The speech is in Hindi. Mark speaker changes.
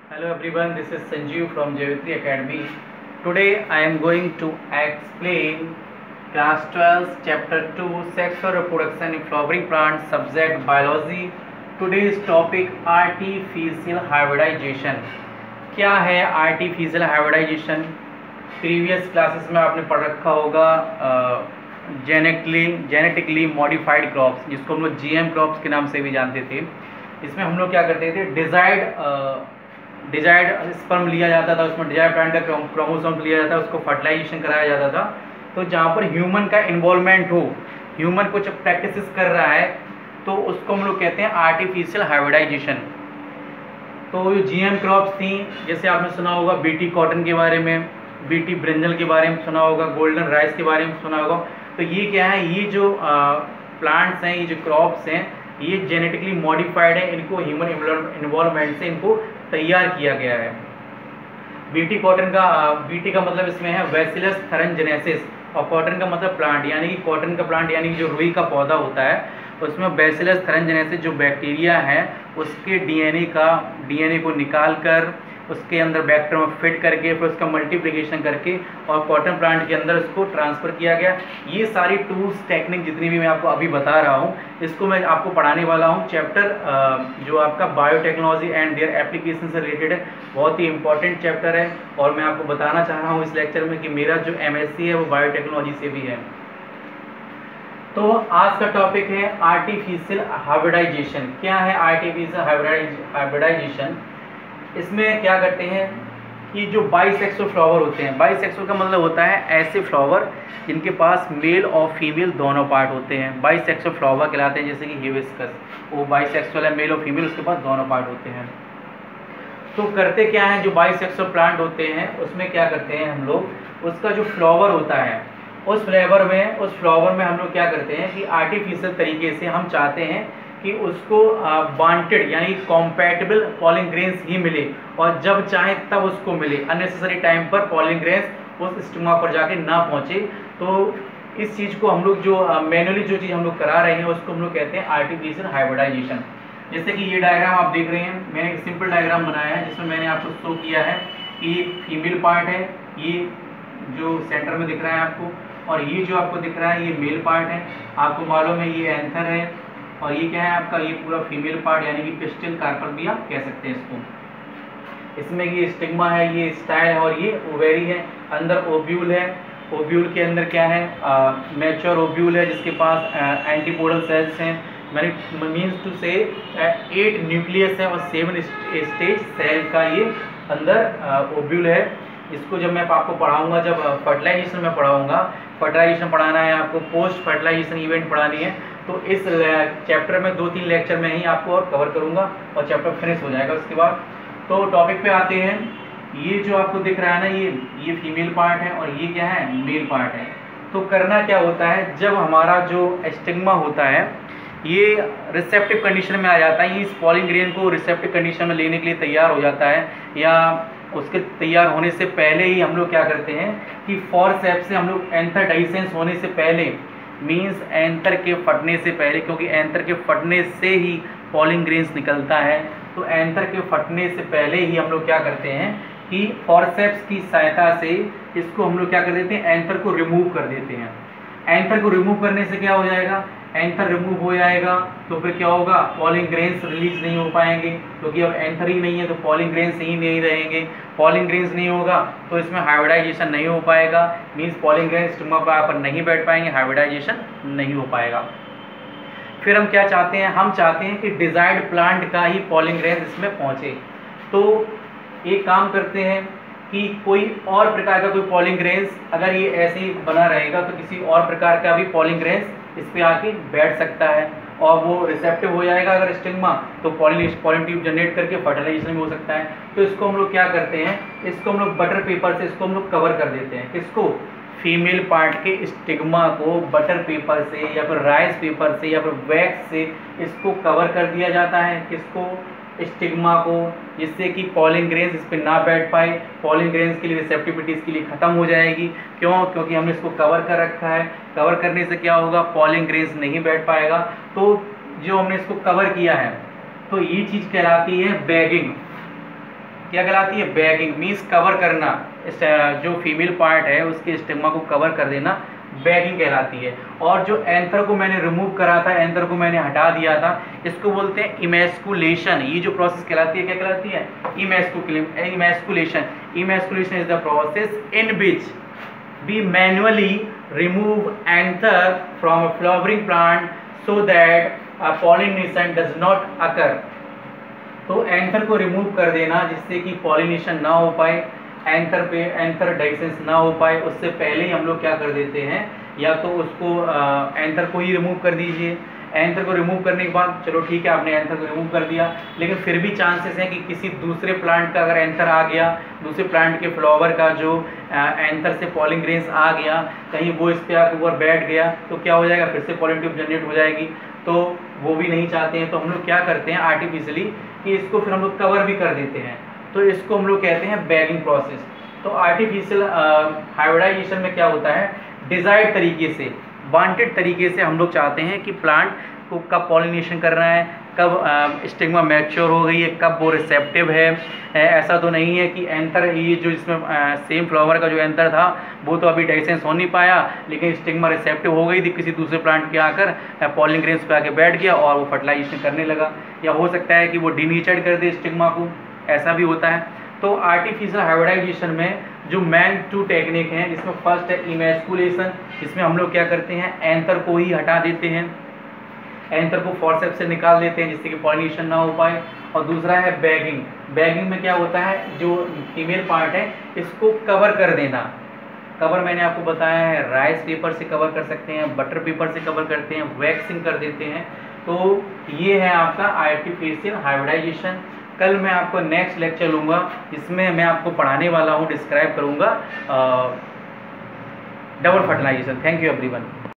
Speaker 1: Hello everyone, this is Sanjeev from Javitri Academy. Today I am going to explain class 12 chapter 2 sexual reproduction in flowering plants subject biology. Today's topic artificial hybridization. क्या है आर्टिफिशियल हाइब्रिडाइजेशन? प्रीवियस क्लासेस में आपने पढ़ रखा होगा जेनेटिकली मॉडिफाइड क्रॉप्स, जिसको हम लोग जीएम क्रॉप्स के नाम से भी जानते थे। इसमें हम लोग क्या करते थे, डिजायर्ड स्पर्म लिया जाता था, उसमें डिजायर्ड प्लांट का क्रोमोसोम लिया जाता था, उसको फर्टिलाइजेशन कराया जाता था। तो जहाँ पर ह्यूमन का इन्वॉल्वमेंट हो, ह्यूमन कुछ प्रैक्टिस कर रहा है, तो उसको हम लोग कहते हैं आर्टिफिशियल हाइब्रिडाइजेशन। तो जो जीएम क्रॉप्स थी, जैसे आपने सुना होगा बीटी कॉटन के बारे में, बीटी ब्रिंजल के बारे में सुना होगा, गोल्डन राइस के बारे में सुना होगा। तो ये क्या है, ये जो प्लांट्स हैं, ये जो क्रॉप्स हैं, ये जेनेटिकली मॉडिफाइड है, इनको ह्यूमन इन्वॉल्वमेंट से इनको तैयार किया गया है। बीटी का मतलब इसमें है बैसिलस थरंजेनेसिस, और कॉटन का मतलब प्लांट, यानी कि कॉटन का प्लांट यानी कि जो रुई का पौधा होता है, उसमें बैसिलस थरंजेनेसिस जो बैक्टीरिया है, उसके डीएनए को निकाल कर उसके अंदर बैक्टीरिया में फिट करके फिर उसका मल्टीप्लिकेशन करके और कॉटन प्लांट के अंदर उसको ट्रांसफ़र किया गया। ये सारी टूल्स टेक्निक जितनी भी मैं आपको अभी बता रहा हूँ, इसको मैं आपको पढ़ाने वाला हूँ। चैप्टर जो आपका बायोटेक्नोलॉजी एंड देयर एप्लीकेशन से रिलेटेड है, बहुत ही इंपॉर्टेंट चैप्टर है। और मैं आपको बताना चाह रहा हूँ इस लेक्चर में कि मेरा जो एमएससी है वो बायोटेक्नोलॉजी से भी है। तो आज का टॉपिक है आर्टिफिशियल हाइब्रिडाइजेशन। क्या है आर्टिफिशियल हाइब्रिडाइजेशन? इसमें क्या करते हैं कि जो बाइसेक्सुअल फ्लावर होते हैं, बाइसेक्सुअल का मतलब होता है ऐसे फ्लावर जिनके पास मेल और फीमेल दोनों पार्ट होते हैं, बाइसेक्सुअल फ्लावर कहलाते हैं। जैसे कि हिबिस्कस, वो बाइसेक्सुअल है, मेल और फीमेल उसके पास दोनों पार्ट होते हैं। तो करते क्या है, जो बाइसेक्सुअल प्लांट होते हैं उसमें क्या करते हैं हम लोग, उसका जो फ्लावर होता है उस फ्लावर में हम लोग क्या करते हैं कि आर्टिफिशियल तरीके से हम चाहते हैं कि उसको वांटेड यानी कॉम्पैटिबल पॉलिन ग्रेन्स ही मिले, और जब चाहे तब उसको मिले, अननेसेसरी टाइम पर पॉलिन ग्रेन्स उस स्टिग्मा पर जाके ना पहुंचे। तो इस चीज़ को हम लोग जो मैनुअली जो चीज़ हम लोग करा रहे हैं उसको हम लोग कहते हैं आर्टिफिशियल हाइब्रिडाइजेशन। जैसे कि ये डायग्राम आप देख रहे हैं, मैंने एक सिंपल डायग्राम बनाया है जिसमें मैंने आपको शो किया है कि ये फीमेल पार्ट है, ये जो सेंटर में दिख रहा है आपको, और ये जो आपको दिख रहा है ये मेल पार्ट है। आपको मालूम है ये एंथर है, और ये क्या है आपका, ये पूरा फीमेल पार्ट यानी कि पिस्टिल कार्पल भी आप कह सकते हैं इसको। इसमें ये स्टिग्मा है, ये स्टाइल है, और ये ओवेरी है। अंदर ओव्यूल है, ओव्यूल के अंदर क्या है, मैच्योर ओव्यूल है जिसके पास एंटीपोडल सेल्स हैं, मीन्स टू से 8 न्यूक्लियस है और 7 स्टेज सेल का ये अंदर ओव्यूल है। इसको जब मैं आपको पढ़ाऊंगा, जब फर्टिलाइजेशन में पढ़ाऊंगा, फर्टिलाइजेशन पढ़ाना है आपको, पोस्ट फर्टिलाइजेशन इवेंट पढ़ानी है, तो इस चैप्टर में 2-3 लेक्चर में ही आपको और कवर करूंगा और चैप्टर फिनिश हो जाएगा उसके बाद। तो टॉपिक पे आते हैं। ये जो आपको दिख रहा है ना, ये फीमेल पार्ट है और ये क्या है, मेल पार्ट है। तो करना क्या होता है, जब हमारा जो स्टिग्मा होता है ये रिसेप्टिव कंडीशन में आ जाता है, ये इस पॉलिन ग्रेन को रिसेप्टिव कंडीशन में लेने के लिए तैयार हो जाता है, या उसके तैयार होने से पहले ही हम लोग क्या करते हैं कि फॉरसेप्स से हम लोग एंथरडाइसेंस होने से पहले, मीन्स एंथर के फटने से पहले, क्योंकि एंथर के फटने से ही पॉलिन ग्रेन्स निकलता है, तो एंथर के फटने से पहले ही हम लोग क्या करते हैं कि फॉरसेप्स की सहायता से इसको हम लोग क्या कर देते हैं, एंथर को रिमूव कर देते हैं। एंथर को रिमूव करने से क्या हो जाएगा, एंथर रिमूव हो जाएगा तो फिर क्या होगा, पॉलिन ग्रेन्स रिलीज नहीं हो पाएंगे, क्योंकि अब एंथर ही नहीं है तो पॉलिन ग्रेन्स ही नहीं रहेंगे। पॉलिन ग्रेन्स नहीं होगा तो इसमें हाइब्रिडाइजेशन नहीं हो पाएगा, मीन्स पॉलिन ग्रेन्स स्टिग्मा पर नहीं बैठ पाएंगे, हाइब्रिडाइजेशन नहीं हो पाएगा। फिर हम क्या चाहते हैं, हम चाहते हैं कि डिजायर्ड प्लांट का ही पॉलिन ग्रेन्स इसमें पहुंचे। तो एक काम करते हैं कि कोई और प्रकार का कोई पॉलिन ग्रेन्स, अगर ये ऐसे ही बना रहेगा तो किसी और प्रकार का भी पॉलिन ग्रेन्स इस पे आके बैठ सकता है और वो रिसेप्टिव हो जाएगा अगर स्टिग्मा, तो पॉलिन ट्यूब जनरेट करके फर्टिलाइजेशन भी हो सकता है। तो इसको हम लोग क्या करते हैं, इसको हम लोग बटर पेपर से इसको हम लोग कवर कर देते हैं। किसको, फीमेल पार्ट के स्टिग्मा को बटर पेपर से या फिर राइस पेपर से या फिर वैक्स से इसको कवर कर दिया जाता है। किसको, स्टिग्मा को, जिससे कि पॉलिन ग्रेन्स इस पर ना बैठ पाए, पॉलिन ग्रेन्स के लिए रिसेप्टिविटी इसके लिए खत्म हो जाएगी। क्यों, क्योंकि हमने इसको कवर कर रखा है। कवर करने से क्या होगा, पॉलिन ग्रेन्स नहीं बैठ पाएगा। तो जो हमने इसको कवर किया है, तो ये चीज़ कहलाती है बैगिंग। क्या कहलाती है, बैगिंग मीन्स कवर करना, जो फीमेल पार्ट है उसके स्टिग्मा को कवर कर देना बैगिंग कहलाती है। और जो एंथर को मैंने रिमूव करा था, एंथर को मैंने हटा दिया था, इसको बोलते हैं इमैस्कुलेशन। ये जो प्रोसेस कहलाती है क्या कहलाती है, emasculation. Emasculation is the process in which we manually remove anther from a flowering plant so that pollination does not occur। तो एंथर को रिमूव कर देना जिससे कि पॉलिनेशन ना हो पाए, एंथर डाइसेंस ना हो पाए, उससे पहले ही हम लोग क्या कर देते हैं, या तो उसको एंथर को ही रिमूव कर दीजिए। एंथर को रिमूव करने के बाद चलो ठीक है, आपने एंथर को रिमूव कर दिया, लेकिन फिर भी चांसेस हैं कि किसी दूसरे प्लांट का अगर एंथर आ गया, दूसरे प्लांट के फ्लावर का जो एंथर से पॉलिन ग्रेन्स आ गया, कहीं वो इस पे आकर ऊपर बैठ गया तो क्या हो जाएगा, फिर से पॉलिन ट्यूब जनरेट हो जाएगी। तो वो भी नहीं चाहते हैं, तो हम लोग क्या करते हैं आर्टिफिशियली कि इसको फिर हम लोग कवर भी कर देते हैं, तो इसको हम लोग कहते हैं बैगिंग प्रोसेस। तो आर्टिफिशियल हाइब्रिडाइजेशन में क्या होता है, डिजायर्ड तरीके से, वांटेड तरीके से हम लोग चाहते हैं कि प्लांट को कब पॉलिनेशन करना है, कब स्टिग्मा मैच्योर हो गई है, कब वो रिसेप्टिव है। ऐसा तो नहीं है कि एंथर ये जो इसमें सेम फ्लावर का जो एंथर था वो तो अभी डाइसेंस हो नहीं पाया, लेकिन स्टिग्मा रिसेप्टिव हो गई थी, किसी दूसरे प्लांट के आकर पॉलिन ग्रेन्स पे आके बैठ गया और वो फर्टिलाइजेशन करने लगा। या हो सकता है कि वो डिनेचर्ड कर दे स्टिग्मा को, ऐसा भी होता है। तो आर्टिफिशियल हाइब्रिडाइजेशन में जो मेन 2 टेक्निक हैं, इसमें फर्स्ट है इमैस्कुलेशन, इसमें हम लोग क्या करते हैं एंथर को ही हटा देते हैं, एंथर को फॉरसेप्स से निकाल देते हैं जिससे कि पॉलिनेशन ना हो पाए। और दूसरा है बैगिंग। बैगिंग में क्या होता है, जो फीमेल पार्ट है इसको कवर कर देना। कवर मैंने आपको बताया है, राइस पेपर से कवर कर सकते हैं, बटर पेपर से कवर करते हैं, वैक्सिंग कर देते हैं। तो ये है आपका आर्टिफिशियल हाइब्रिडाइजेशन। कल मैं आपको नेक्स्ट लेक्चर लूँगा जिसमें मैं आपको पढ़ाने वाला हूँ, डिस्क्राइब करूँगा double fertilization. Thank you everyone.